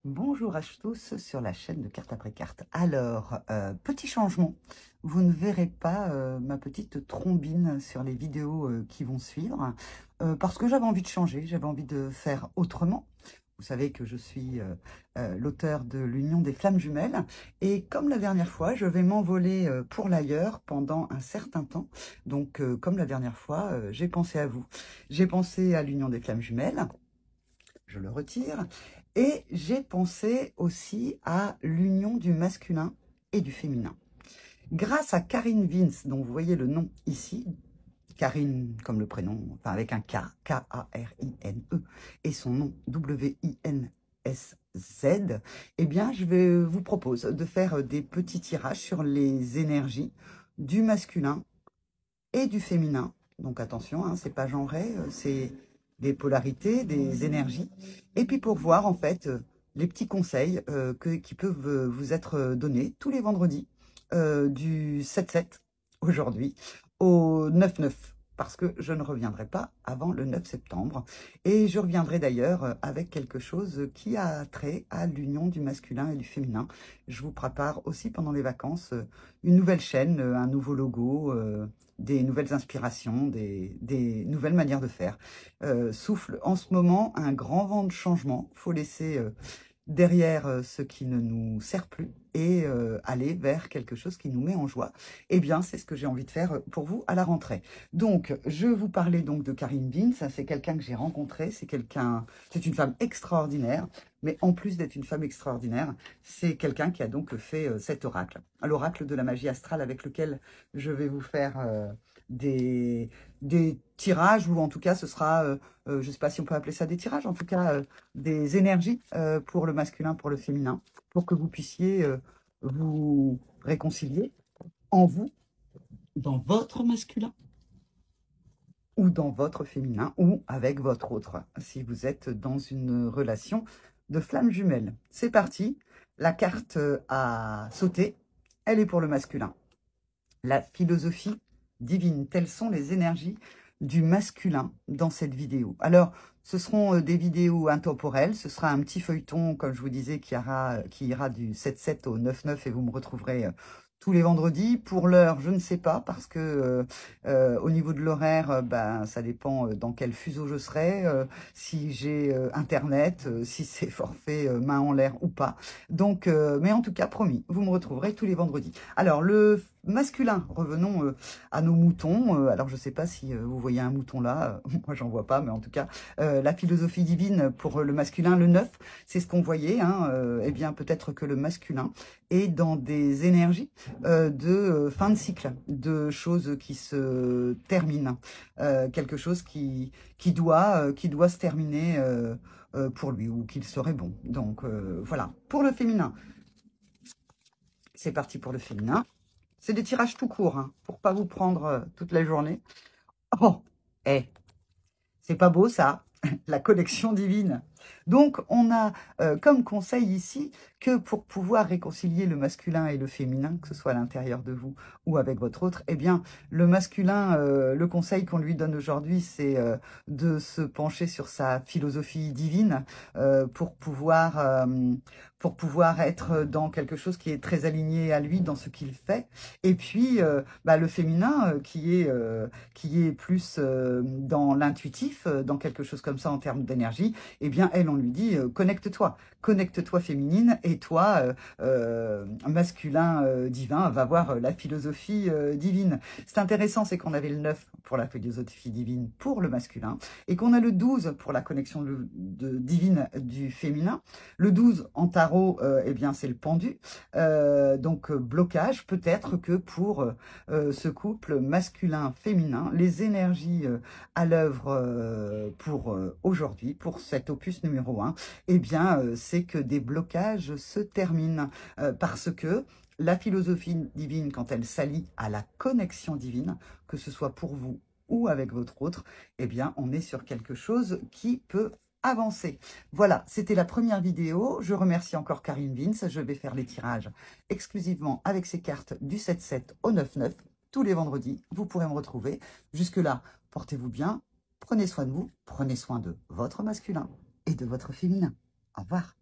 Bonjour à tous sur la chaîne de Carte après Carte. Alors, petit changement, vous ne verrez pas ma petite trombine sur les vidéos qui vont suivre, parce que j'avais envie de changer, j'avais envie de faire autrement. Vous savez que je suis l'auteur de l'Union des Flammes Jumelles, et comme la dernière fois, je vais m'envoler pour l'ailleurs pendant un certain temps. Donc, comme la dernière fois, j'ai pensé à vous. J'ai pensé à l'Union des Flammes Jumelles. Je le retire. Et j'ai pensé aussi à l'union du masculin et du féminin. Grâce à Karine Vince, dont vous voyez le nom ici, Karine comme le prénom, enfin avec un K, K-A-R-I-N-E, et son nom W-I-N-S-Z, eh bien, je vous propose de faire des petits tirages sur les énergies du masculin et du féminin. Donc attention, hein, c'est pas genré, c'est des polarités, des énergies. Et puis pour voir en fait les petits conseils qui peuvent vous être donnés tous les vendredis du 7-7 aujourd'hui au 9-9. Parce que je ne reviendrai pas avant le 9 septembre. Et je reviendrai d'ailleurs avec quelque chose qui a trait à l'union du masculin et du féminin. Je vous prépare aussi pendant les vacances une nouvelle chaîne, un nouveau logo, des nouvelles inspirations, des nouvelles manières de faire. Souffle en ce moment un grand vent de changement. Il faut laisser derrière ce qui ne nous sert plus et aller vers quelque chose qui nous met en joie. Eh bien, c'est ce que j'ai envie de faire pour vous à la rentrée. Donc, je vous parlais donc de Karine Vince. C'est quelqu'un que j'ai rencontré. C'est une femme extraordinaire. Mais en plus d'être une femme extraordinaire, c'est quelqu'un qui a donc fait cet oracle. L'oracle de la magie astrale avec lequel je vais vous faire des tirages, ou en tout cas, ce sera, je ne sais pas si on peut appeler ça des tirages, en tout cas, des énergies pour le masculin, pour le féminin, pour que vous puissiez vous réconcilier en vous, dans votre masculin, ou dans votre féminin, ou avec votre autre, si vous êtes dans une relation de flamme jumelle. C'est parti, la carte a sauté, elle est pour le masculin. La philosophie divine, telles sont les énergies du masculin dans cette vidéo. Alors, ce seront des vidéos intemporelles, ce sera un petit feuilleton, comme je vous disais, qui ira du 7-7 au 9-9 et vous me retrouverez tous les vendredis. Pour l'heure, je ne sais pas, parce que au niveau de l'horaire, ben, ça dépend dans quel fuseau je serai, si j'ai Internet, si c'est forfait main en l'air ou pas. Donc, mais en tout cas, promis, vous me retrouverez tous les vendredis. Alors, le masculin, revenons à nos moutons. Alors, je ne sais pas si vous voyez un mouton là, moi j'en vois pas, mais en tout cas, la philosophie divine pour le masculin, le 9, c'est ce qu'on voyait. Hein, eh bien, peut-être que le masculin est dans des énergies de fin de cycle, de choses qui se terminent, quelque chose qui doit se terminer pour lui, ou qu'il serait bon. Donc, voilà. Pour le féminin, c'est parti pour le féminin. C'est des tirages tout courts, hein, pour pas vous prendre toute la journée. Oh, c'est pas beau ça, la connexion divine. Donc, on a comme conseil ici que pour pouvoir réconcilier le masculin et le féminin, que ce soit à l'intérieur de vous ou avec votre autre, eh bien, le masculin, le conseil qu'on lui donne aujourd'hui, c'est de se pencher sur sa philosophie divine pour pouvoir être dans quelque chose qui est très aligné à lui dans ce qu'il fait. Et puis, le féminin qui est plus dans l'intuitif, dans quelque chose comme ça en termes d'énergie, eh bien, elle, on lui dit, connecte-toi féminine, et toi, masculin divin, va voir la philosophie divine. C'est intéressant, c'est qu'on avait le 9 pour la philosophie divine pour le masculin, et qu'on a le 12 pour la connexion divine du féminin. Le 12 en tarot, eh bien, c'est le pendu. Donc, blocage, peut-être que pour ce couple masculin-féminin, les énergies à l'œuvre pour aujourd'hui, pour cet opus numéro 1, eh bien, c'est que des blocages se terminent parce que la philosophie divine, quand elle s'allie à la connexion divine, que ce soit pour vous ou avec votre autre, eh bien, on est sur quelque chose qui peut avancer. Voilà, c'était la première vidéo. Je remercie encore Karine Vince. Je vais faire les tirages exclusivement avec ces cartes du 7-7 au 9-9. Tous les vendredis, vous pourrez me retrouver. Jusque-là, portez-vous bien, prenez soin de vous, prenez soin de votre masculin et de votre féminin. Au revoir.